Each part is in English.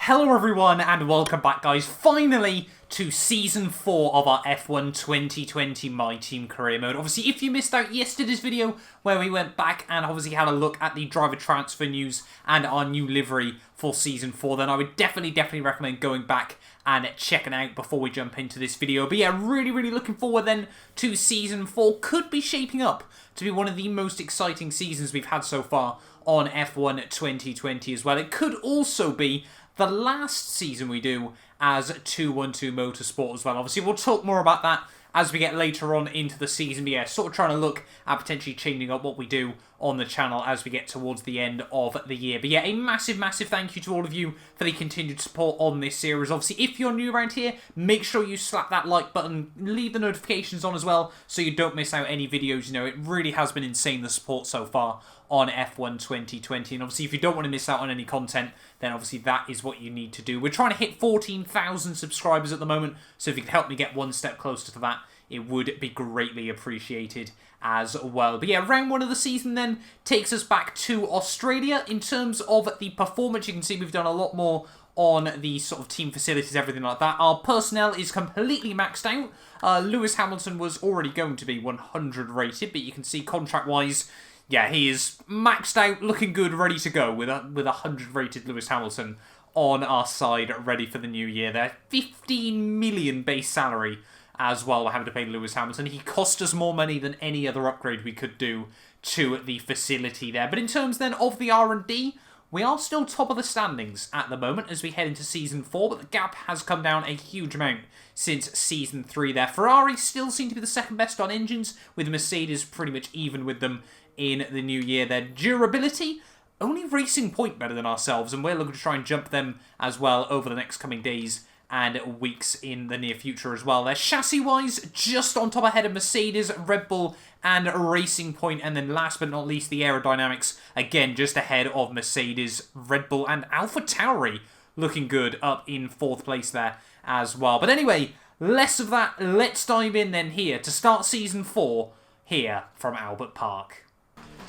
Hello everyone and welcome back guys, finally to Season 4 of our F1 2020 My Team Career Mode. Obviously if you missed out yesterday's video where we went back and obviously had a look at the driver transfer news and our new livery for Season 4, then I would definitely recommend going back and checking out before we jump into this video. But yeah, really looking forward then to Season 4. Could be shaping up to be one of the most exciting seasons we've had so far on F1 2020 as well. It could also be the last season we do as 212 Motorsport as well. Obviously, we'll talk more about that as we get later on into the season. But yeah, sort of trying to look at potentially changing up what we do on the channel as we get towards the end of the year. But yeah, a massive thank you to all of you for the continued support on this series. Obviously, if you're new around here, make sure you slap that like button, leave the notifications on as well, so you don't miss out any videos. You know, it really has been insane, the support so far on F1 2020. And obviously, if you don't want to miss out on any content, then obviously that is what you need to do. We're trying to hit 14,000 subscribers at the moment, so if you could help me get one step closer to that, it would be greatly appreciated as well. But yeah, round one of the season then takes us back to Australia. In terms of the performance, you can see we've done a lot more on the sort of team facilities, everything like that. Our personnel is completely maxed out. Lewis Hamilton was already going to be 100 rated, but you can see contract-wise, yeah, he is maxed out, looking good, ready to go with a 100 rated Lewis Hamilton on our side, ready for the new year there. 15 million base salary as well we're having to pay Lewis Hamilton. He cost us more money than any other upgrade we could do to the facility there. But in terms then of the R&D, we are still top of the standings at the moment as we head into Season 4, but the gap has come down a huge amount since Season 3 there. Ferrari still seem to be the second best on engines, with Mercedes pretty much even with them in the new year. Their durability, only Racing Point better than ourselves, and we're looking to try and jump them as well over the next coming days and weeks in the near future as well. They're chassis-wise just on top ahead of Mercedes, Red Bull and Racing Point, and then last but not least the aerodynamics, again just ahead of Mercedes, Red Bull and AlphaTauri, looking good up in 4th place there as well. But anyway, less of that, let's dive in then here to start Season 4 here from Albert Park.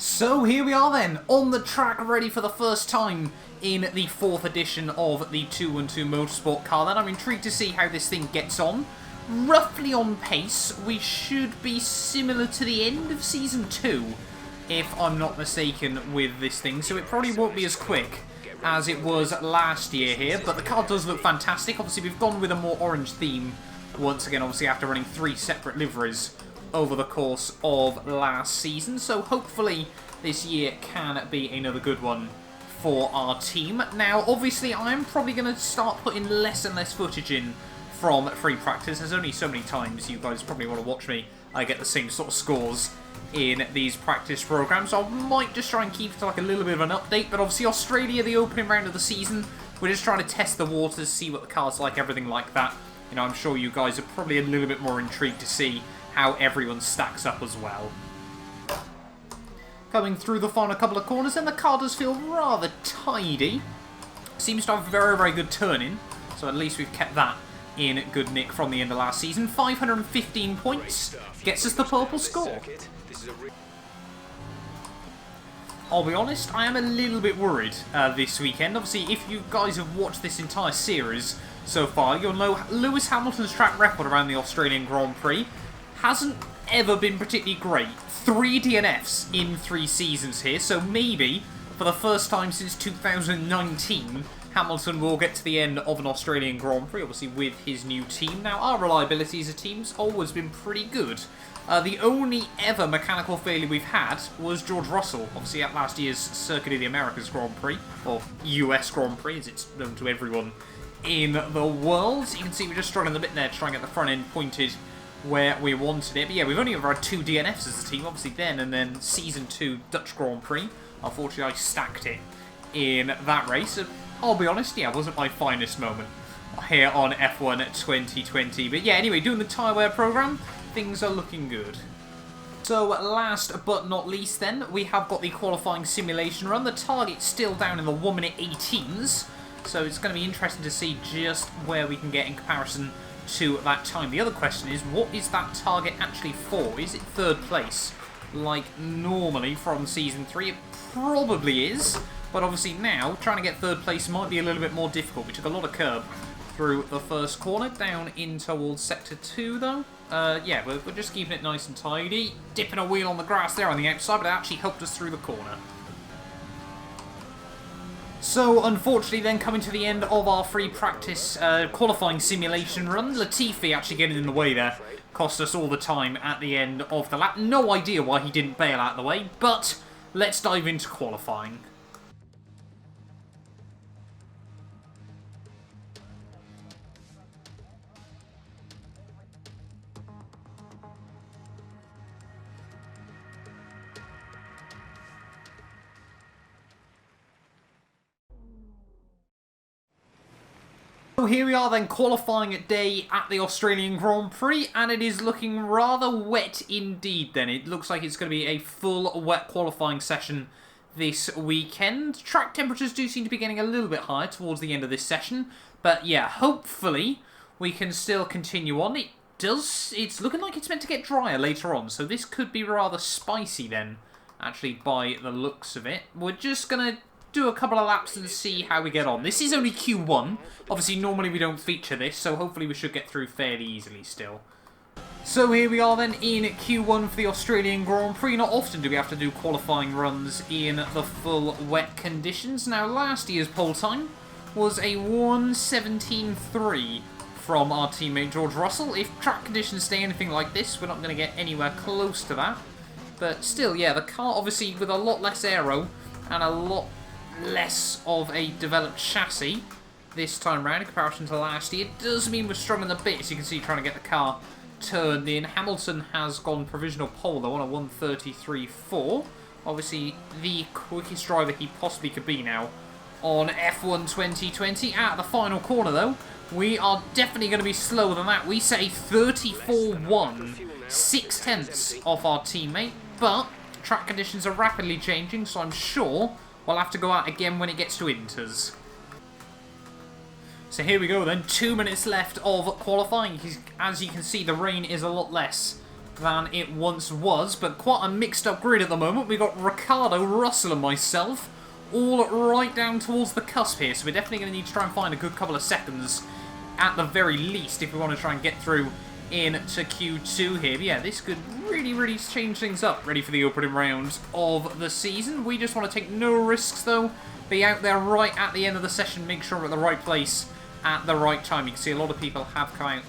So here we are then, on the track, ready for the first time in the 4th edition of the 212 Motorsport car. Then I'm intrigued to see how this thing gets on. Roughly on pace, we should be similar to the end of Season 2, if I'm not mistaken, with this thing. So it probably won't be as quick as it was last year here, but the car does look fantastic. Obviously, we've gone with a more orange theme once again, obviously after running 3 separate liveries over the course of last season. So hopefully this year can be another good one for our team. Now, obviously, I'm probably going to start putting less and less footage in from free practice. There's only so many times you guys probably want to watch me. I get the same sort of scores in these practice programs. So I might just try and keep it to like a little bit of an update. But obviously, Australia, the opening round of the season, we're just trying to test the waters, see what the car's like, everything like that. You know, I'm sure you guys are probably a little bit more intrigued to see how everyone stacks up as well. Coming through the final couple of corners, and the car does feel rather tidy. Seems to have very good turning, so at least we've kept that in good nick from the end of last season. 515 points gets us the purple score. I'll be honest, I am a little bit worried this weekend. Obviously, if you guys have watched this entire series so far, you'll know Lewis Hamilton's track record around the Australian Grand Prix hasn't ever been particularly great. 3 DNFs in 3 seasons here, so maybe for the first time since 2019, Hamilton will get to the end of an Australian Grand Prix, obviously with his new team. Now, our reliability as a team's always been pretty good. The only ever mechanical failure we've had was George Russell, obviously at last year's Circuit of the Americas Grand Prix, or US Grand Prix as it's known to everyone in the world. You can see we're just struggling a bit there to try and get the front end pointed where we wanted it. But yeah, we've only ever had 2 DNFs as a team, obviously then, and then Season 2 Dutch Grand Prix. Unfortunately, I stacked it in that race. So, I'll be honest, yeah, it wasn't my finest moment here on F1 2020. But yeah, anyway, doing the tyre wear program, things are looking good. So last but not least then, we have got the qualifying simulation run. The target's still down in the 1 minute 18s, so it's going to be interesting to see just where we can get in comparison to that time. The other question is, what is that target actually for? Is it 3rd place like normally from Season 3? It probably is, But obviously now, trying to get third place might be a little bit more difficult. We took a lot of curb through the first corner, down in towards Sector 2 though. Yeah, we're just keeping it nice and tidy. Dipping a wheel on the grass there on the outside, but it actually helped us through the corner. So, unfortunately then, coming to the end of our free practice qualifying simulation run, Latifi actually getting in the way there. Cost us all the time at the end of the lap. No idea why he didn't bail out of the way, but let's dive into qualifying. So here we are then, qualifying day at the Australian Grand Prix, and it is looking rather wet indeed then. It looks like it's going to be a full wet qualifying session this weekend. Track temperatures do seem to be getting a little bit higher towards the end of this session, but yeah, hopefully we can still continue on. It's looking like it's meant to get drier later on, so this could be rather spicy then, actually, by the looks of it. We're just going to do a couple of laps and see how we get on. This is only Q1. Obviously, normally we don't feature this, so hopefully we should get through fairly easily still. So here we are then in Q1 for the Australian Grand Prix. Not often do we have to do qualifying runs in the full wet conditions. Now, last year's pole time was a 1:17.3 from our teammate George Russell. If track conditions stay anything like this, we're not going to get anywhere close to that. But still, yeah, the car obviously with a lot less aero and a lot less of a developed chassis this time round in comparison to last year does mean we're struggling a bit, as you can see, trying to get the car turned in. Hamilton has gone provisional pole though on a 1:33.4. Obviously the quickest driver he possibly could be now on F1 2020. At the final corner though, we are definitely going to be slower than that. We say 34.1, 6/10 off our teammate, but track conditions are rapidly changing, so I'm sure we'll have to go out again when it gets to inters. So here we go then, 2 minutes left of qualifying. As you can see, the rain is a lot less than it once was, but quite a mixed up grid at the moment. We've got Ricardo, Russell and myself all right down towards the cusp here, so we're definitely going to need to try and find a good couple of seconds at the very least if we want to try and get through into Q2 here. But yeah, this could really change things up, ready for the opening round of the season. We just want to take no risks though, be out there right at the end of the session, make sure we're at the right place at the right time. You can see a lot of people have come out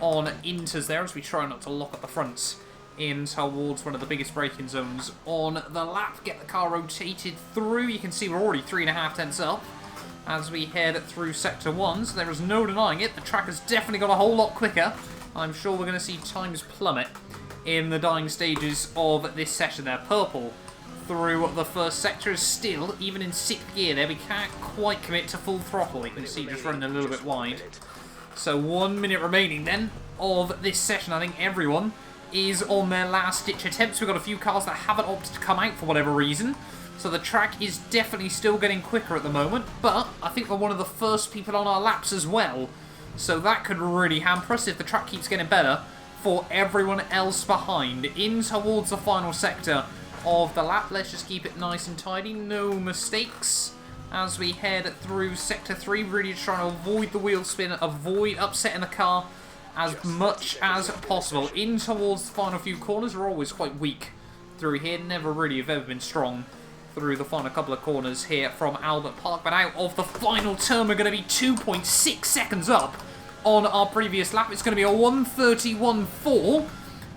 on inters there as we try not to lock up the fronts in towards one of the biggest braking zones on the lap. Get the car rotated through. You can see we're already 3.5 tenths up as we head through Sector 1, so there is no denying it. The track has definitely got a whole lot quicker. I'm sure we're going to see times plummet in the dying stages of this session there. Purple through the first sector is still, even in 6th gear there, we can't quite commit to full throttle. You can see just running a little bit wide. So 1 minute remaining then of this session. I think everyone is on their last ditch attempts. We've got a few cars that haven't opted to come out for whatever reason. So the track is definitely still getting quicker at the moment, but I think we're one of the first people on our laps as well. So that could really hamper us if the track keeps getting better for everyone else behind. In towards the final sector of the lap. Let's just keep it nice and tidy. No mistakes as we head through Sector 3. Really trying to avoid the wheel spin, avoid upsetting the car as much as possible. In towards the final few corners. We're always quite weak through here. Never really have ever been strong through the final couple of corners here from Albert Park. But out of the final turn, we're going to be 2.6 seconds up on our previous lap. It's going to be a 1:31.4.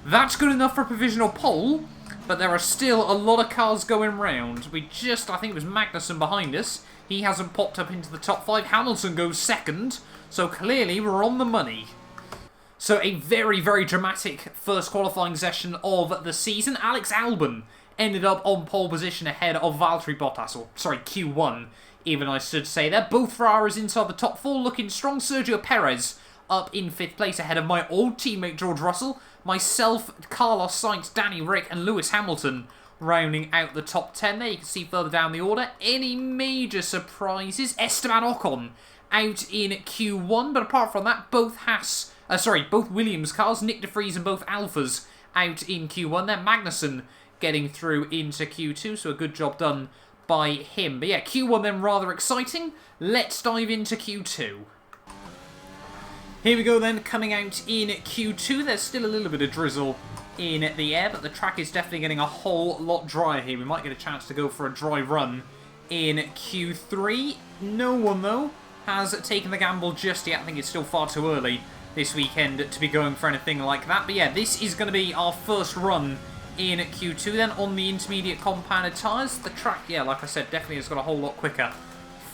That's good enough for a provisional pole, but there are still a lot of cars going round. I think it was Magnussen behind us. He hasn't popped up into the top 5. Hamilton goes second, so clearly we're on the money. So a very dramatic first qualifying session of the season. Alex Albon ended up on pole position ahead of Valtteri Bottas, or sorry, Q1, even I should say there. Both Ferraris inside the top 4 looking strong. Sergio Perez up in 5th place ahead of my old teammate George Russell. Myself, Carlos Sainz, Danny Rick and Lewis Hamilton rounding out the top 10 there. You can see further down the order. Any major surprises? Esteban Ocon out in Q1, but apart from that, both Williams cars, Nick de Vries and both Alphas out in Q1 there. Magnussen getting through into Q2, so a good job done by him. But yeah, Q1 then rather exciting. Let's dive into Q2. Here we go then, coming out in Q2. There's still a little bit of drizzle in the air, but the track is definitely getting a whole lot drier here. We might get a chance to go for a dry run in Q3. No one, though, has taken the gamble just yet. I think it's still far too early this weekend to be going for anything like that. But yeah, this is going to be our first run in Q2 then on the intermediate compounded tyres. The track, yeah, like I said, definitely has got a whole lot quicker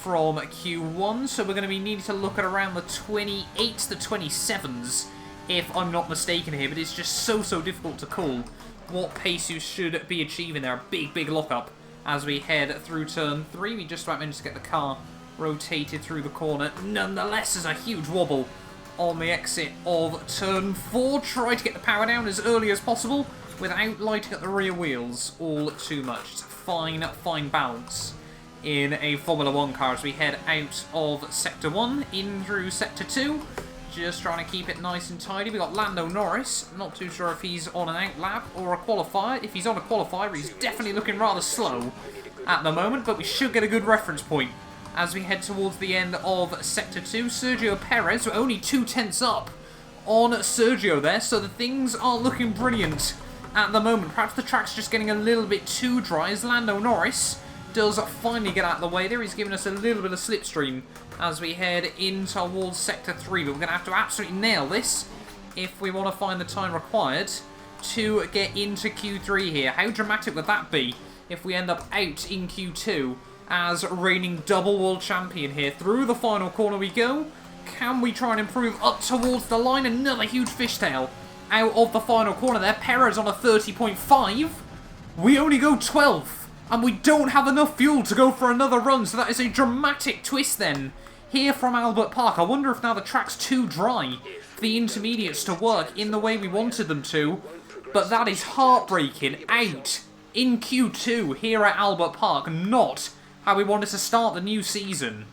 from Q1. So we're going to be needing to look at around the 28s, the 27s, if I'm not mistaken here. But it's just so difficult to call what pace you should be achieving there. A big lockup as we head through turn 3. We just about managed to get the car rotated through the corner. Nonetheless, there's a huge wobble on the exit of turn 4. Try to get the power down as early as possible without lighting up the rear wheels all too much. It's a fine balance in a Formula 1 car as we head out of Sector 1 in through Sector 2. Just trying to keep it nice and tidy. We've got Lando Norris. Not too sure if he's on an out lap or a qualifier. If he's on a qualifier, he's definitely looking rather slow at the moment, but we should get a good reference point as we head towards the end of Sector 2. Sergio Perez, we're only 2/10 up on Sergio there, so the things are looking brilliant at the moment. Perhaps the track's just getting a little bit too dry as Lando Norris does finally get out of the way there. He's giving us a little bit of slipstream as we head in towards Sector 3, but we're going to have to absolutely nail this if we want to find the time required to get into Q3 here. How dramatic would that be if we end up out in Q2 as reigning double world champion here? Through the final corner we go. Can we try and improve up towards the line? Another huge fishtail out of the final corner there. Perez on a 30.5. We only go 12th, and we don't have enough fuel to go for another run, so that is a dramatic twist then here from Albert Park. I wonder if now the track's too dry for the intermediates to work in the way we wanted them to, but that is heartbreaking. Out in Q2 here at Albert Park, not how we wanted to start the new season.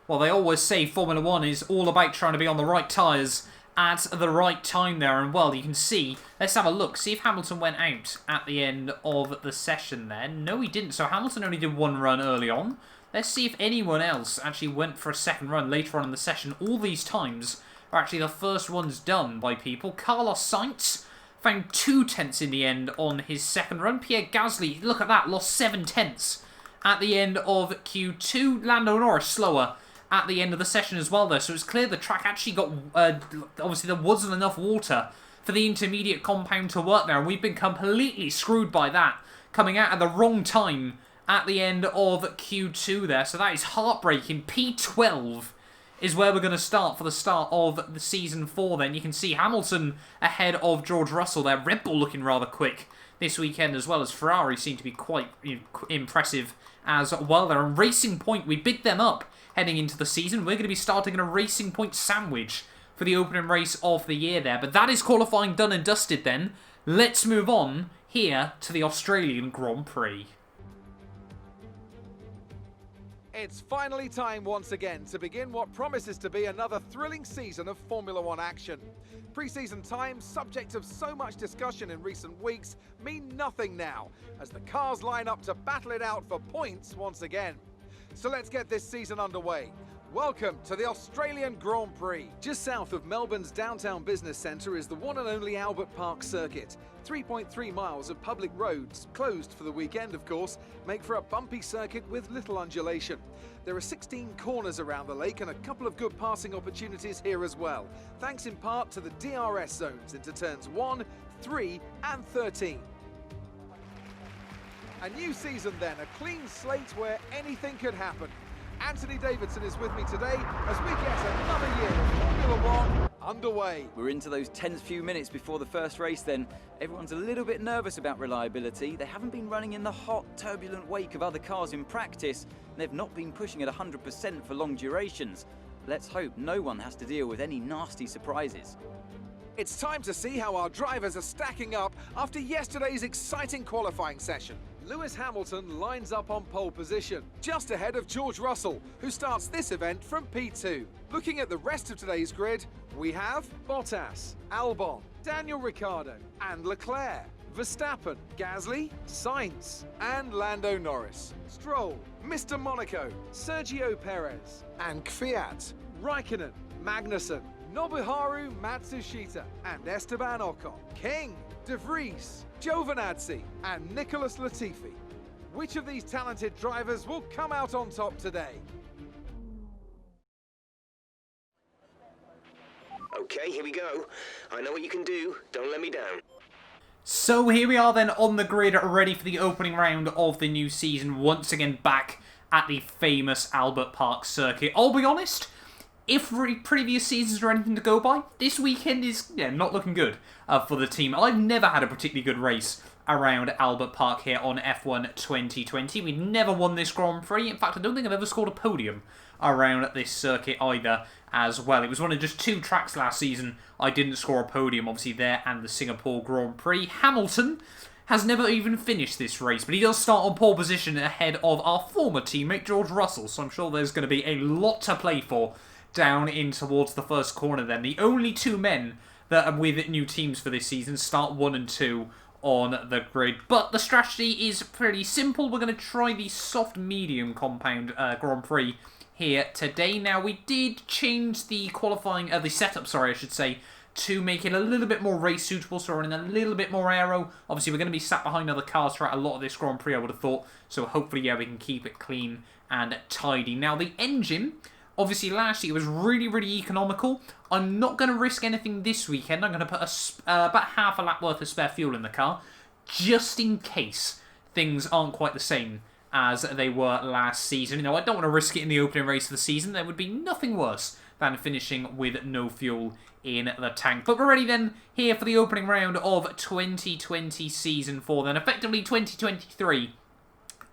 Well, they always say Formula 1 is all about trying to be on the right tyres at the right time there, and well, you can see, let's have a look, see if Hamilton went out at the end of the session there. No, he didn't, so Hamilton only did one run early on. Let's see if anyone else actually went for a second run later on in the session. All these times are actually the first ones done by people. Carlos Sainz found 2/10 in the end on his second run. Pierre Gasly, look at that, lost 7/10 at the end of Q2. Lando Norris slower at the end of the session as well there. So it's clear the track actually got, obviously there wasn't enough water for the intermediate compound to work there, and we've been completely screwed by that, coming out at the wrong time at the end of Q2 there. So that is heartbreaking. P12 is where we're going to start for the start of the Season 4 then. You can see Hamilton ahead of George Russell there. Red Bull looking rather quick this weekend, as well as Ferrari seem to be quite impressive as well there. And Racing Point, we big them up heading into the season. We're going to be starting in a Racing Point sandwich for the opening race of the year there. But that is qualifying done and dusted then. Let's move on here to the Australian Grand Prix. It's finally time once again to begin what promises to be another thrilling season of Formula 1 action. Pre-season times, subject of so much discussion in recent weeks, mean nothing now, as the cars line up to battle it out for points once again. So let's get this season underway. Welcome to the Australian Grand Prix. Just south of Melbourne's downtown business centre is the one and only Albert Park circuit. 3.3 miles of public roads, closed for the weekend of course, make for a bumpy circuit with little undulation. There are 16 corners around the lake and a couple of good passing opportunities here as well, thanks in part to the DRS zones into turns 1, 3 and 13. A new season then, a clean slate where anything could happen. Anthony Davidson is with me today as we get another year of Formula 1 underway. We're into those tense few minutes before the first race then. Everyone's a little bit nervous about reliability. They haven't been running in the hot, turbulent wake of other cars in practice, and they've not been pushing at 100% for long durations. Let's hope no one has to deal with any nasty surprises. It's time to see how our drivers are stacking up after yesterday's exciting qualifying session. Lewis Hamilton lines up on pole position, just ahead of George Russell, who starts this event from P2. Looking at the rest of today's grid, we have Bottas, Albon, Daniel Ricciardo and Leclerc. Verstappen, Gasly, Sainz, and Lando Norris. Stroll, Mr. Monaco, Sergio Perez, and Kvyat. Raikkonen, Magnussen, Nobuharu Matsushita, and Esteban Ocon. King, De Vries, Giovinazzi, and Nicholas Latifi. Which of these talented drivers will come out on top today? Okay, here we go. I know what you can do. Don't let me down. So here we are then on the grid, ready for the opening round of the new season, once again back at the famous Albert Park circuit. I'll be honest, if previous seasons are anything to go by, this weekend is not looking good for the team. I've never had a particularly good race around Albert Park here on F1 2020. We've never won this Grand Prix. In fact, I don't think I've ever scored a podium around this circuit either as well. It was one of just 2 tracks last season I didn't score a podium, obviously there and the Singapore Grand Prix. Hamilton has never even finished this race, but he does start on pole position ahead of our former teammate George Russell, so I'm sure there's going to be a lot to play for down in towards the first corner then. The only 2 men that are with new teams for this season start 1 and 2 on the grid, but the strategy is pretty simple. We're going to try the soft medium compound Grand Prix here today. Now, we did change the the setup, sorry, I should say, to make it a little bit more race suitable, so we're running a little bit more aero. Obviously, we're going to be sat behind other cars throughout a lot of this Grand Prix, I would have thought, so hopefully, we can keep it clean and tidy. Now, the engine, obviously, last year was really, really economical. I'm not going to risk anything this weekend. I'm going to put about half a lap worth of spare fuel in the car, just in case things aren't quite the same as they were last season. You know, I don't want to risk it in the opening race of the season. There would be nothing worse than finishing with no fuel in the tank. But we're ready then here for the opening round of 2020 Season 4 then. Effectively 2023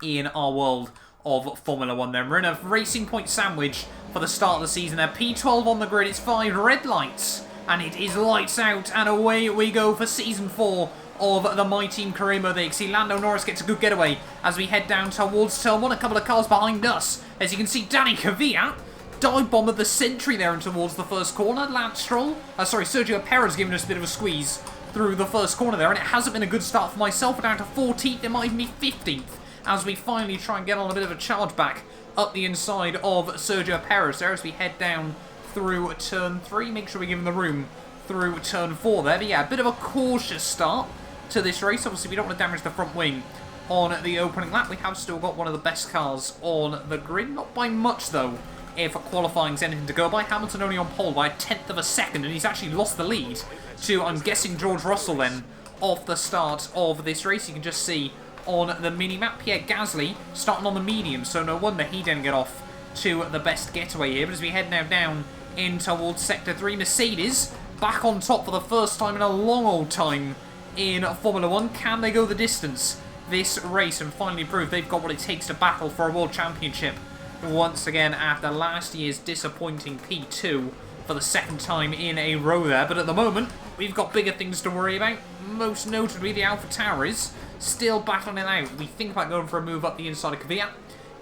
in our world of Formula 1 then. We're in a Racing Point sandwich for the start of the season there. P12 on the grid, it's 5 red lights. And it is lights out and away we go for Season 4 of the My Team career mode. There you can see Lando Norris gets a good getaway as we head down towards turn 1. A couple of cars behind us. As you can see, Danny Kvyat dive bomb of the century there and towards the first corner. Sergio Perez giving us a bit of a squeeze through the first corner there, and it hasn't been a good start for myself. We're down to 14th, it might even be 15th, as we finally try and get on a bit of a charge back up the inside of Sergio Perez there as we head down through turn 3. Make sure we give him the room through turn 4 there. But yeah, a bit of a cautious start to this race. Obviously, we don't want to damage the front wing on the opening lap. We have still got one of the best cars on the grid. Not by much, though, if qualifying's anything to go by. Hamilton only on pole by 1/10 of a second, and he's actually lost the lead to, I'm guessing, George Russell then, off the start of this race. You can just see on the mini-map, Pierre Gasly starting on the medium, so no wonder he didn't get off to the best getaway here. But as we head now down in towards Sector 3, Mercedes back on top for the first time in a long old time in Formula 1. Can they go the distance this race and finally prove they've got what it takes to battle for a World Championship once again after last year's disappointing P2 for the 2nd time in a row there? But at the moment, we've got bigger things to worry about, most notably the AlphaTauri still battling it out. We think about going for a move up the inside of Kvyat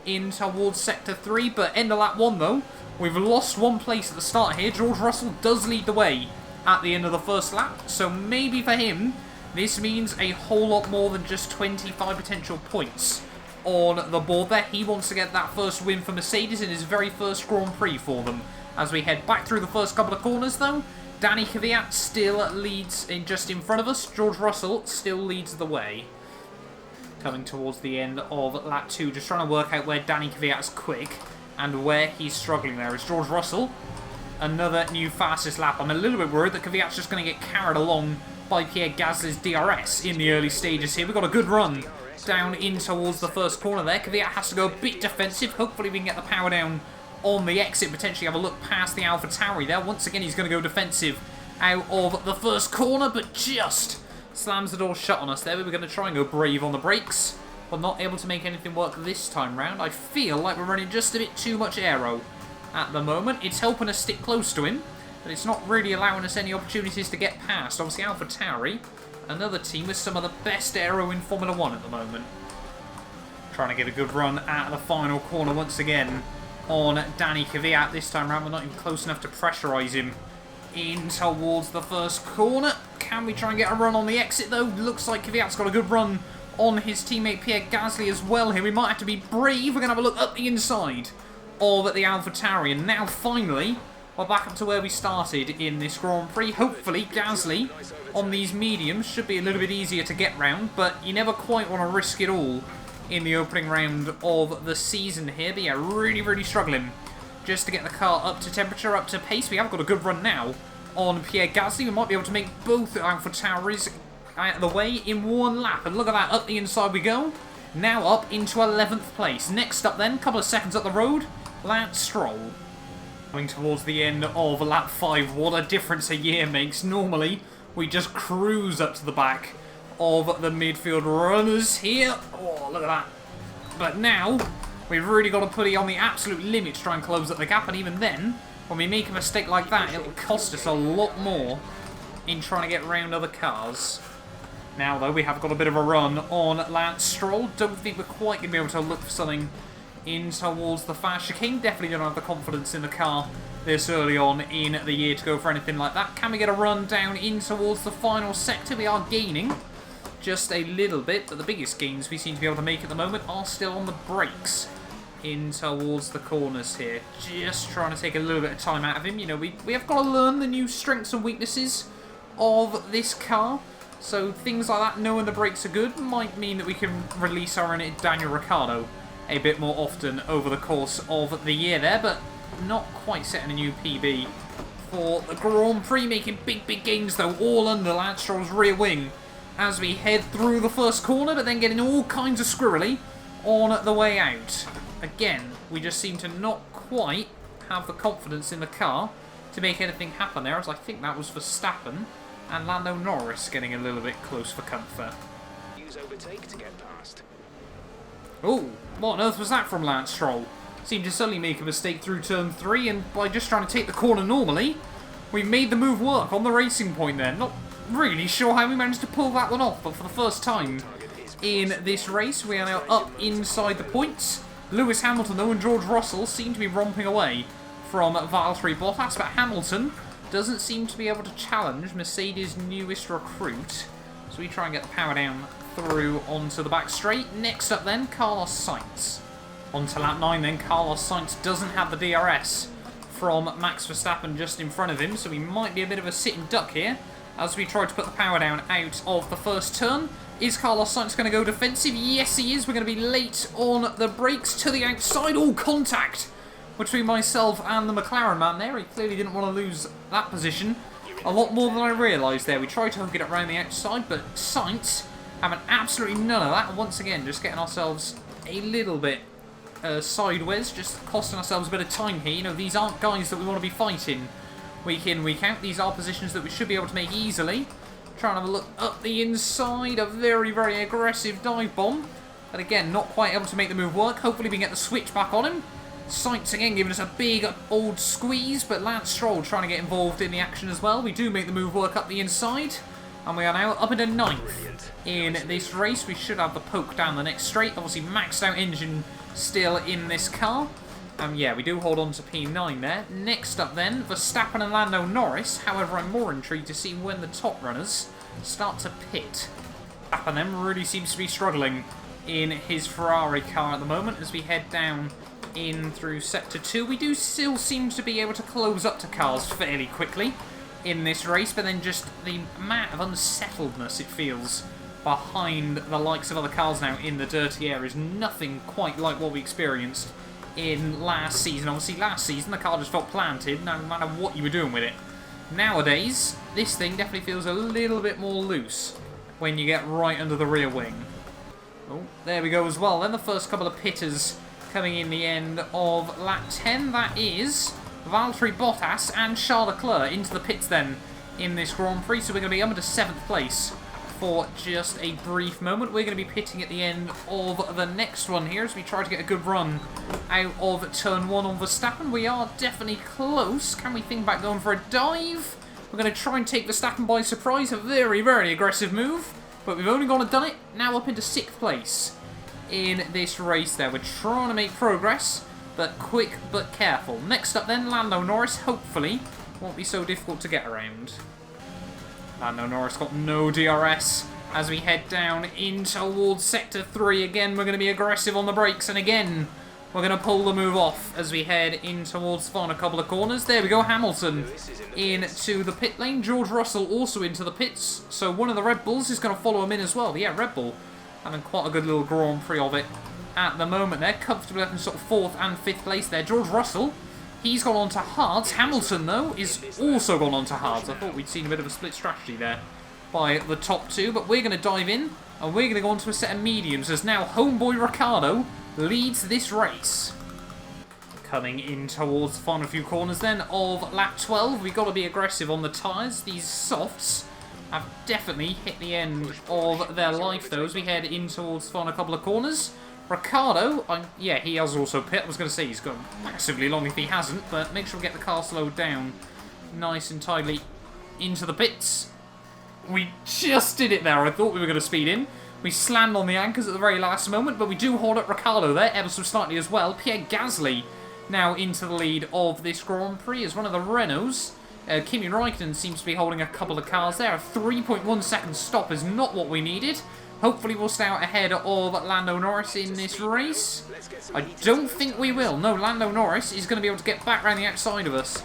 in towards Sector 3, but end of lap 1 though, we've lost 1 place at the start here. George Russell does lead the way at the end of the first lap, so maybe for him, this means a whole lot more than just 25 potential points on the board there. He wants to get that first win for Mercedes in his very first Grand Prix for them. As we head back through the first couple of corners though, Danny Kvyat still leads just in front of us. George Russell still leads the way. Coming towards the end of lap 2, just trying to work out where Danny Kvyat's quick and where he's struggling there. Is George Russell another new fastest lap? I'm a little bit worried that Kvyat's just going to get carried along by Pierre Gasly's DRS in the early stages here. We've got a good run down in towards the first corner there. Kvyat has to go a bit defensive. Hopefully we can get the power down on the exit, potentially have a look past the AlphaTauri there. Once again, he's going to go defensive out of the first corner, but just slams the door shut on us there. We were going to try and go brave on the brakes, but not able to make anything work this time round. I feel like we're running just a bit too much aero at the moment. It's helping us stick close to him, but it's not really allowing us any opportunities to get past. Obviously, AlphaTauri, another team with some of the best aero in Formula 1 at the moment. Trying to get a good run at the final corner once again on Danny Kvyat. This time around, we're not even close enough to pressurise him in towards the first corner. Can we try and get a run on the exit, though? Looks like Kvyat's got a good run on his teammate Pierre Gasly as well here. We might have to be brave. We're going to have a look up the inside of the AlphaTauri. And now, finally, we're back up to where we started in this Grand Prix. Hopefully, Gasly on these mediums should be a little bit easier to get round, but you never quite want to risk it all in the opening round of the season here. But yeah, really struggling just to get the car up to temperature, up to pace. We have got a good run now on Pierre Gasly. We might be able to make both AlphaTauris out of the way in one lap. And look at that, up the inside we go. Now up into 11th place. Next up then, a couple of seconds up the road, Lance Stroll. Coming towards the end of lap 5, what a difference a year makes. Normally, we just cruise up to the back of the midfield runners here. Oh, look at that. But now, we've really got to put it on the absolute limit to try and close up the gap. And even then, when we make a mistake like that, it'll cost us a lot more in trying to get around other cars. Now, though, we have got a bit of a run on Lance Stroll. Don't think we're quite going to be able to look for something in towards the fast chicane. Definitely don't have the confidence in the car this early on in the year to go for anything like that. Can we get a run down in towards the final sector? We are gaining just a little bit, but the biggest gains we seem to be able to make at the moment are still on the brakes in towards the corners here. Just trying to take a little bit of time out of him. You know, we have got to learn the new strengths and weaknesses of this car. So things like that, knowing the brakes are good, might mean that we can release our own Daniel Ricciardo a bit more often over the course of the year there, but not quite setting a new PB for the Grand Prix, making big gains though, all under Lance Stroll's rear wing as we head through the first corner, but then getting all kinds of squirrely on the way out. Again, we just seem to not quite have the confidence in the car to make anything happen there, as I think that was Verstappen and Lando Norris getting a little bit close for comfort. Use overtake to get past. Oh, what on earth was that from Lance Stroll? Seemed to suddenly make a mistake through turn 3, and by just trying to take the corner normally, we made the move work on the racing point there. Not really sure how we managed to pull that one off, but for the first time in this race, we are now up inside the points. Lewis Hamilton, though, and George Russell seem to be romping away from Valtteri Bottas, but Hamilton doesn't seem to be able to challenge Mercedes' newest recruit. So we try and get the power down through onto the back straight. Next up then, Carlos Sainz. Onto lap 9 then, Carlos Sainz doesn't have the DRS from Max Verstappen just in front of him, so we might be a bit of a sitting duck here as we try to put the power down out of the first turn. Is Carlos Sainz going to go defensive? Yes, he is. We're going to be late on the brakes to the outside. All contact between myself and the McLaren man there. He clearly didn't want to lose that position a lot more than I realised there. We tried to hook it up around the outside, but Sainz having absolutely none of that. And once again, just getting ourselves a little bit sideways, just costing ourselves a bit of time here. You know, these aren't guys that we want to be fighting week in, week out. These are positions that we should be able to make easily. Trying to have a look up the inside, a very aggressive dive bomb. But again, not quite able to make the move work. Hopefully we can get the switch back on him. Sainz again giving us a big old squeeze, but Lance Stroll trying to get involved in the action as well. We do make the move work up the inside, and we are now up into 9th in this race. We should have the poke down the next straight. Obviously maxed out engine still in this car. Yeah, we do hold on to P9 there. Next up then, Verstappen and Lando Norris. However, I'm more intrigued to see when the top runners start to pit. Verstappen then really seems to be struggling in his Ferrari car at the moment as we head down in through Sector 2. We do still seem to be able to close up to cars fairly quickly in this race, but then just the amount of unsettledness it feels behind the likes of other cars now in the dirty air is nothing quite like what we experienced in last season. Obviously last season the car just felt planted no matter what you were doing with it. Nowadays this thing definitely feels a little bit more loose when you get right under the rear wing. Oh, there we go as well. Then the first couple of pitters coming in the end of lap 10. That is Valtteri Bottas and Charles Leclerc into the pits then in this Grand Prix. So we're going to be up into 7th place for just a brief moment. We're going to be pitting at the end of the next one here as we try to get a good run out of turn 1 on Verstappen. We are definitely close. Can we think about going for a dive? We're going to try and take Verstappen by surprise. A very aggressive move, but we've only gone and done it. Now up into 6th place in this race there. We're trying to make progress, but quick but careful. Next up then, Lando Norris. Hopefully won't be so difficult to get around. Lando Norris got no DRS as we head down in towards Sector 3. Again, we're going to be aggressive on the brakes, and again, we're going to pull the move off as we head in towards a couple of corners. There we go, Hamilton into the pit lane. George Russell also into the pits, so one of the Red Bulls is going to follow him in as well. But yeah, Red Bull having quite a good little Grand Prix of it at the moment. They're comfortably up in sort of 4th and 5th place there. George Russell, he's gone on to hards. Hamilton, though, is also gone on to hards. I thought we'd seen a bit of a split strategy there by the top two, but we're going to dive in, and we're going to go on to a set of mediums, as now homeboy Ricciardo leads this race. Coming in towards the final few corners then of lap 12, we've got to be aggressive on the tyres. These softs have definitely hit the end of their life, though, as we head in towards the final couple of corners. Ricciardo, yeah, he has also pit. I was going to say he's gone massively long if he hasn't, but make sure we get the car slowed down nice and tidily into the pits. We just did it there. I thought we were going to speed in. We slammed on the anchors at the very last moment, but we do hold up Ricciardo there, ever so slightly as well. Pierre Gasly now into the lead of this Grand Prix as one of the Renaults. Kimi Räikkönen seems to be holding a couple of cars there. A 3.1 second stop is not what we needed. Hopefully we'll stay out ahead of Lando Norris in this race. I don't think we will. No, Lando Norris is going to be able to get back around the outside of us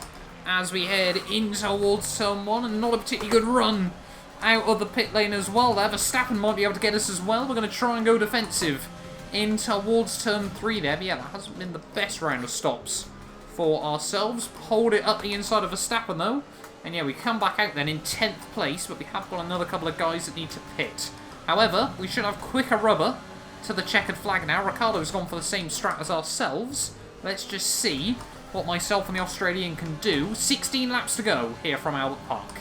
as we head in towards turn 1, and not a particularly good run out of the pit lane as well there. Verstappen might be able to get us as well. We're going to try and go defensive in towards turn 3 there. But yeah, that hasn't been the best round of stops for ourselves. Hold it up the inside of Verstappen though. And yeah, we come back out then in 10th place, but we have got another couple of guys that need to pit. However, we should have quicker rubber to the checkered flag now. Ricciardo's gone for the same strat as ourselves. Let's just see what myself and the Australian can do. 16 laps to go here from Albert Park.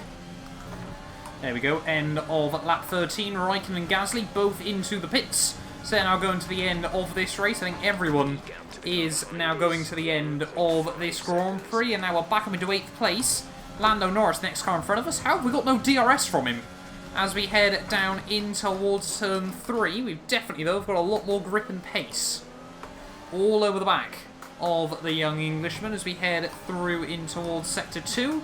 There we go, end of lap 13. Räikkönen and Gasly both into the pits. So they're now going to the end of this race. I think everyone is now going to the end of this Grand Prix. And now we're back up into 8th place. Lando Norris, next car in front of us. How have we got no DRS from him? As we head down in towards turn 3, we've definitely, though, got a lot more grip and pace all over the back of the young Englishman as we head through in towards Sector 2.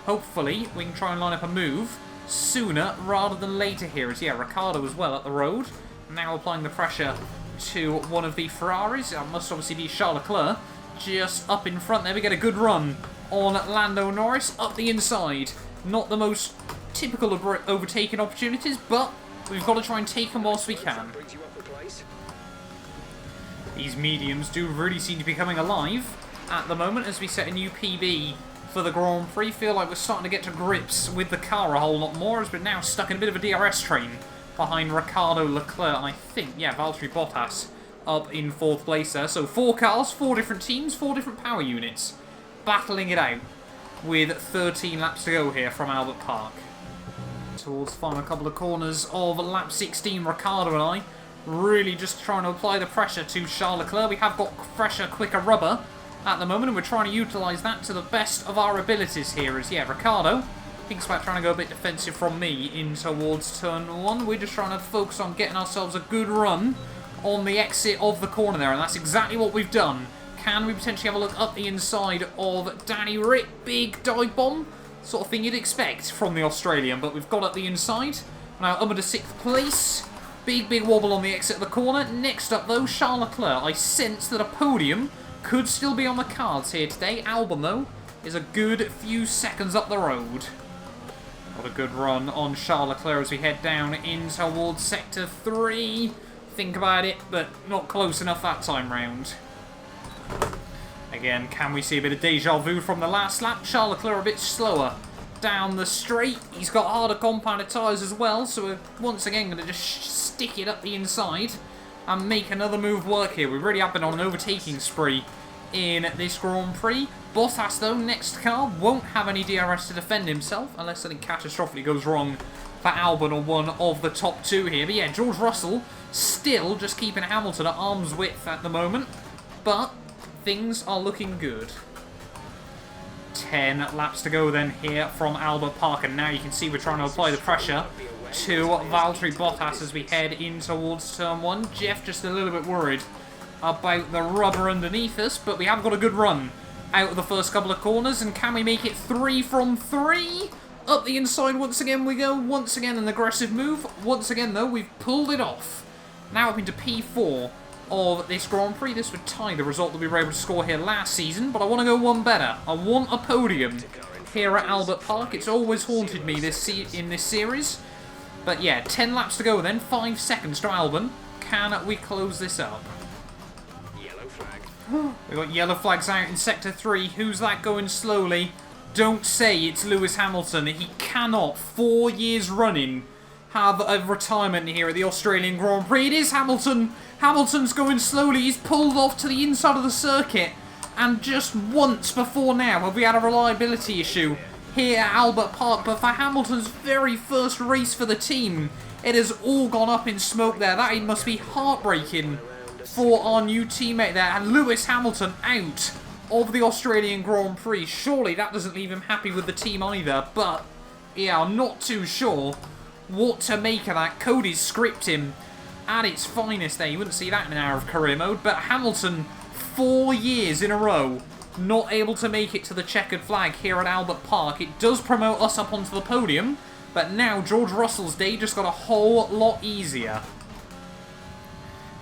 Hopefully, we can try and line up a move sooner rather than later here. As yeah, Ricciardo as well up the road. Now applying the pressure to one of the Ferraris. That must obviously be Charles Leclerc just up in front there. We get a good run on Lando Norris up the inside. Not the most typical of overtaking opportunities, but we've got to try and take them whilst we can. These mediums do really seem to be coming alive at the moment as we set a new PB for the Grand Prix. Feel like we're starting to get to grips with the car a whole lot more as we're now stuck in a bit of a DRS train behind Ricciardo, Leclerc, and I think, yeah, Valtteri Bottas up in 4th place there. So 4 cars, 4 different teams, 4 different power units battling it out with 13 laps to go here from Albert Park. Towards the final couple of corners of lap 16, Ricciardo and I really just trying to apply the pressure to Charles Leclerc. We have got fresher, quicker rubber at the moment, and we're trying to utilise that to the best of our abilities here. As yeah, Ricciardo thinks about trying to go a bit defensive from me in towards turn 1. We're just trying to focus on getting ourselves a good run on the exit of the corner there, and that's exactly what we've done. Can we potentially have a look up the inside of Danny Rick? Big dive bomb, sort of thing you'd expect from the Australian, but we've got up the inside. Now up into 6th place. Big wobble on the exit of the corner. Next up though, Charles Leclerc. I sense that a podium could still be on the cards here today. Albon though is a good few seconds up the road. Got a good run on Charles Leclerc as we head down in towards Sector 3. Think about it, but not close enough that time round. Again, can we see a bit of deja vu from the last lap? Charles Leclerc a bit slower down the straight. He's got harder compounded tyres as well, so we're once again going to just stick it up the inside and make another move work here. We really have been on an overtaking spree in this Grand Prix. Bottas, though, next car, won't have any DRS to defend himself unless something catastrophically goes wrong for Albon or one of the top 2 here. But yeah, George Russell still just keeping Hamilton at arm's width at the moment, but things are looking good. 10 laps to go then here from Albert Park, and now you can see we're trying to apply the pressure to Valtteri Bottas as we head in towards turn 1. Jeff just a little bit worried about the rubber underneath us, but we have got a good run out of the first couple of corners, and can we make it 3 from 3? Up the inside once again we go. Once again an aggressive move. Once again though, we've pulled it off. Now up into P4 of this Grand Prix. This would tie the result that we were able to score here last season, but I want to go one better. I want a podium here at Albert Park. It's always haunted me in this series. But yeah, 10 laps to go then. 5 seconds to Albon. Can we close this up? Yellow flag. We've got yellow flags out in Sector 3. Who's that going slowly? Don't say it's Lewis Hamilton. He cannot, 4 years running, have a retirement here at the Australian Grand Prix. It is Hamilton. Hamilton's going slowly. He's pulled off to the inside of the circuit. And just once before now have we had a reliability issue here at Albert Park. But for Hamilton's very first race for the team, it has all gone up in smoke there. That must be heartbreaking for our new teammate there. And Lewis Hamilton out of the Australian Grand Prix. Surely that doesn't leave him happy with the team either. But yeah, I'm not too sure what to make of that. Cody's script him at its finest there. You wouldn't see that in an hour of career mode. But Hamilton, 4 years in a row, not able to make it to the checkered flag here at Albert Park. It does promote us up onto the podium. But now George Russell's day just got a whole lot easier.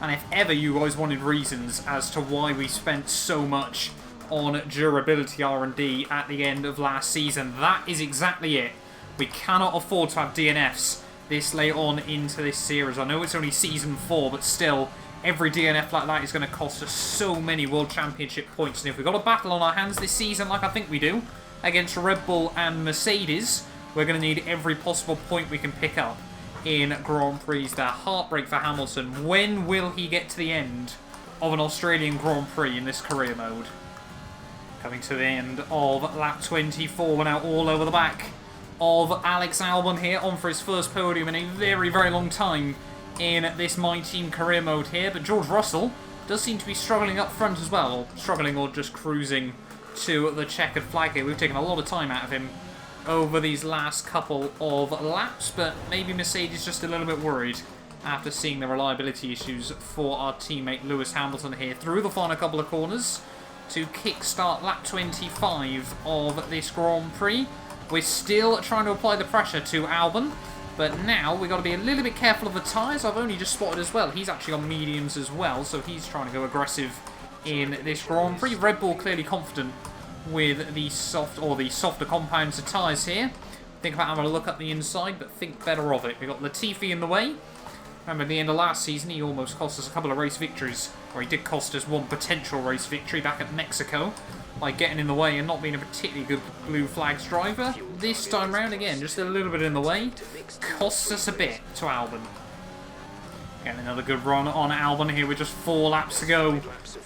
And if ever you guys wanted reasons as to why we spent so much on durability R&D at the end of last season, that is exactly it. We cannot afford to have DNFs this late on into this series. I know it's only Season 4, but still, every DNF like that is going to cost us so many World Championship points. And if we've got a battle on our hands this season, like I think we do, against Red Bull and Mercedes, we're going to need every possible point we can pick up in Grand Prix. That heartbreak for Hamilton. When will he get to the end of an Australian Grand Prix in this career mode? Coming to the end of lap 24. We're now all over the back of Alex Albon here, on for his first podium in a very, very long time in this My Team career mode here. But George Russell does seem to be struggling up front as well, or struggling or just cruising to the checkered flag here. We've taken a lot of time out of him over these last couple of laps, but maybe Mercedes just a little bit worried after seeing the reliability issues for our teammate Lewis Hamilton here through the final couple of corners to kickstart lap 25 of this Grand Prix. We're still trying to apply the pressure to Albon, but now we've got to be a little bit careful of the tyres. I've only just spotted as well, he's actually on mediums as well, so he's trying to go aggressive in this Grand Prix. Red Bull clearly confident with the softer compounds of tyres here. Think about having a look at the inside, but think better of it. We've got Latifi in the way. Remember, at the end of last season, he almost cost us a couple of race victories, or he did cost us one potential race victory back at Mexico by getting in the way and not being a particularly good blue flags driver. This time round, again, just a little bit in the way. Costs us a bit to Albon. Getting another good run on Albon here with just 4 laps to go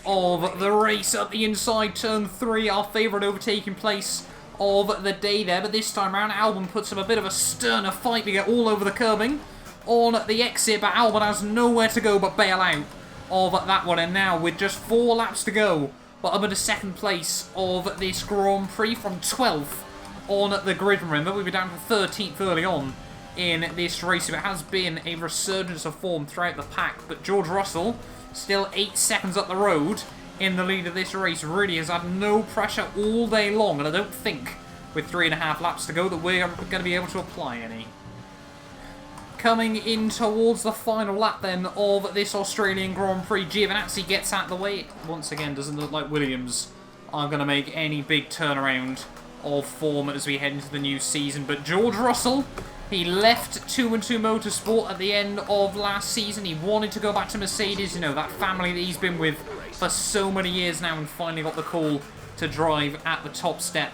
of the race. Up the inside, turn 3, our favourite overtaking place of the day there. But this time around, Albon puts up a bit of a sterner fight. We get all over the curbing on the exit, but Albon has nowhere to go but bail out of that one. And now, with just 4 laps to go, we're up into 2nd place of this Grand Prix from 12th on the grid. Remember, we were down to 13th early on in this race. It has been a resurgence of form throughout the pack, but George Russell still 8 seconds up the road in the lead of this race. Really has had no pressure all day long, and I don't think with 3.5 laps to go that we're going to be able to apply any. Coming in towards the final lap then of this Australian Grand Prix, Giovinazzi gets out of the way. Once again, doesn't look like Williams are going to make any big turnaround of form as we head into the new season. But George Russell, he left 212 Motorsport at the end of last season. He wanted to go back to Mercedes, you know, that family that he's been with for so many years now, and finally got the call to drive at the top step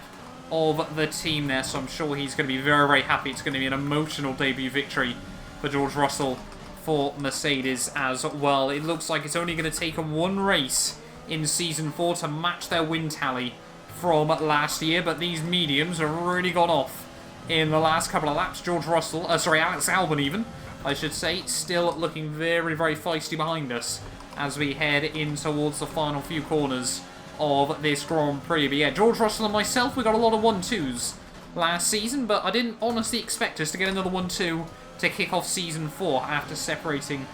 of the team there. So I'm sure he's going to be very, very happy. It's going to be an emotional debut victory for George Russell for Mercedes as well. It looks like it's only going to take them 1 race in Season 4 to match their win tally from last year, but these mediums have really gone off in the last couple of laps. George Russell, Alex Albon even, I should say, still looking very, very feisty behind us as we head in towards the final few corners of this Grand Prix. But yeah, George Russell and myself, we got a lot of 1-2s last season, but I didn't honestly expect us to get another 1-2 to kick off Season 4 after separating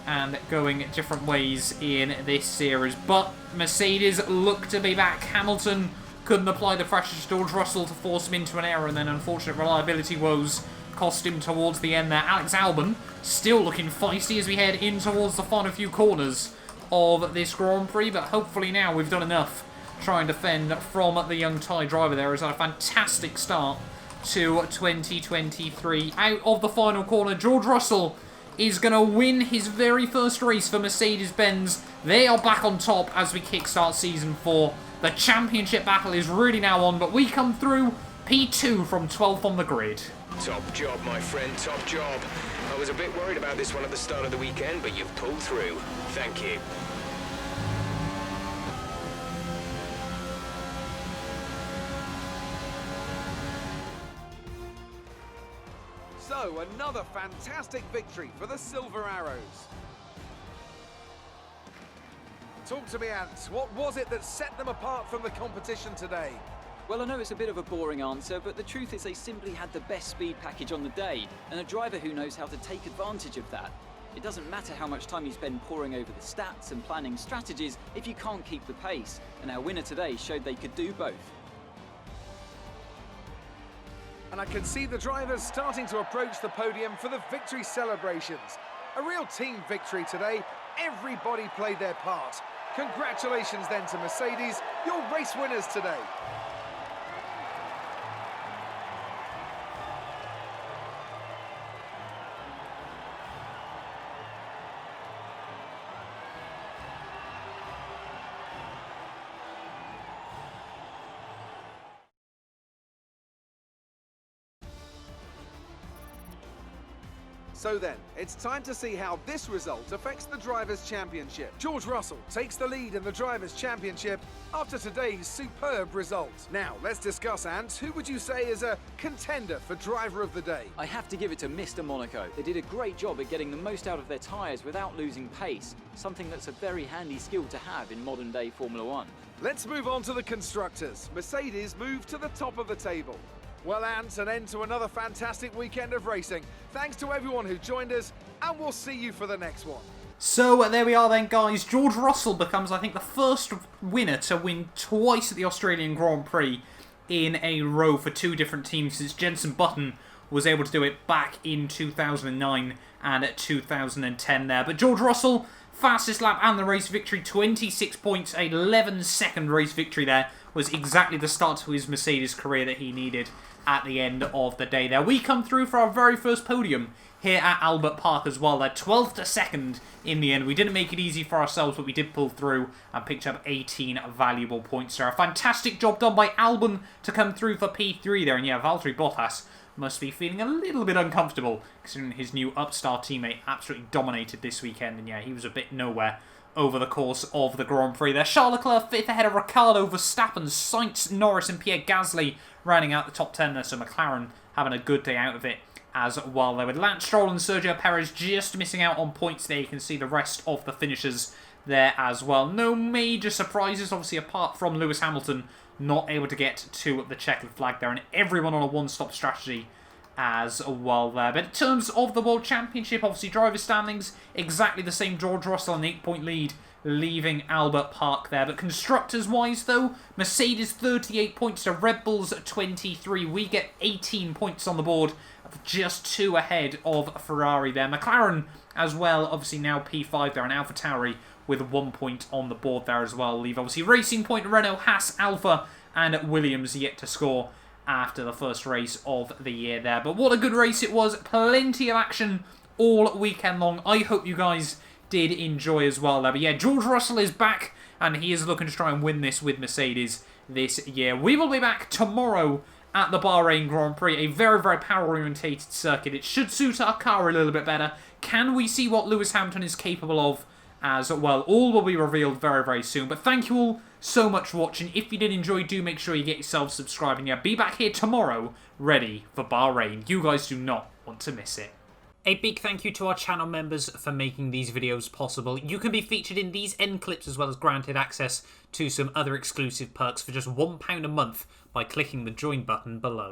and going different ways in this series. But Mercedes look to be back. Hamilton couldn't apply the pressure to George Russell to force him into an error, and then unfortunate reliability woes cost him towards the end there. Alex Albon still looking feisty as we head in towards the final few corners of this Grand Prix, but hopefully now we've done enough to try and defend from the young Thai driver there. He's had a fantastic start to 2023. Out of the final corner, George Russell is going to win his very first race for Mercedes-Benz. They are back on top as we kickstart Season 4. The championship battle is really now on, but we come through P2 from 12th on the grid. Top job, my friend, top job. I was a bit worried about this one at the start of the weekend, but you've pulled through. Thank you. So, another fantastic victory for the Silver Arrows. Talk to me, Ant. What was it that set them apart from the competition today? Well, I know it's a bit of a boring answer, but the truth is they simply had the best speed package on the day, and a driver who knows how to take advantage of that. It doesn't matter how much time you spend poring over the stats and planning strategies if you can't keep the pace, and our winner today showed they could do both. And I can see the drivers starting to approach the podium for the victory celebrations. A real team victory today. Everybody played their part. Congratulations then to Mercedes, your race winners today. So then, it's time to see how this result affects the Drivers' Championship. George Russell takes the lead in the Drivers' Championship after today's superb result. Now, let's discuss, Ant. Who would you say is a contender for Driver of the Day? I have to give it to Mr. Monaco. They did a great job at getting the most out of their tyres without losing pace, something that's a very handy skill to have in modern-day Formula 1. Let's move on to the Constructors. Mercedes move to the top of the table. Well, Ant, an end to another fantastic weekend of racing. Thanks to everyone who joined us, and we'll see you for the next one. So there we are then, guys. George Russell becomes, I think, the first winner to win twice at the Australian Grand Prix in a row for two different teams, since Jenson Button was able to do it back in 2009 and 2010 there. But George Russell, fastest lap and the race victory, 26 points, 11-second race victory there, was exactly the start to his Mercedes career that he needed at the end of the day there. We come through for our very first podium here at Albert Park as well. They're 12th to 2nd in the end. We didn't make it easy for ourselves, but we did pull through and picked up 18 valuable points there. A fantastic job done by Albon to come through for P3 there. And yeah, Valtteri Bottas must be feeling a little bit uncomfortable, considering his new upstart teammate absolutely dominated this weekend. And yeah, he was a bit nowhere over the course of the Grand Prix there. Charles Leclerc 5th ahead of Ricciardo, Verstappen, Sainz, Norris and Pierre Gasly rounding out the top 10 there. So McLaren having a good day out of it as well there, with Lance Stroll and Sergio Perez just missing out on points there. You can see the rest of the finishers there as well. No major surprises, obviously, apart from Lewis Hamilton not able to get to the checkered flag there, and everyone on a one-stop strategy as well there. But in terms of the World Championship, obviously driver standings, exactly the same. George Russell an 8-point lead, leaving Albert Park there. But constructors-wise, though, Mercedes 38 points to Red Bull's 23. We get 18 points on the board, just 2 ahead of Ferrari there. McLaren as well, obviously now P5 there, and AlphaTauri with 1 point on the board there as well. Leave obviously Racing Point, Renault, Haas, Alpha and Williams yet to score after the first race of the year there. But what a good race it was. Plenty of action all weekend long. I hope you guys did enjoy as well there. But yeah, George Russell is back, and he is looking to try and win this with Mercedes this year. We will be back tomorrow at the Bahrain Grand Prix, a very, very power-orientated circuit. It should suit our car a little bit better. Can we see what Lewis Hamilton is capable of as well? All will be revealed very, very soon. But thank you all so much for watching. If you did enjoy, do make sure you get yourself subscribed. And yeah, be back here tomorrow, ready for Bahrain. You guys do not want to miss it. A big thank you to our channel members for making these videos possible. You can be featured in these end clips as well as granted access to some other exclusive perks for just £1 a month by clicking the join button below.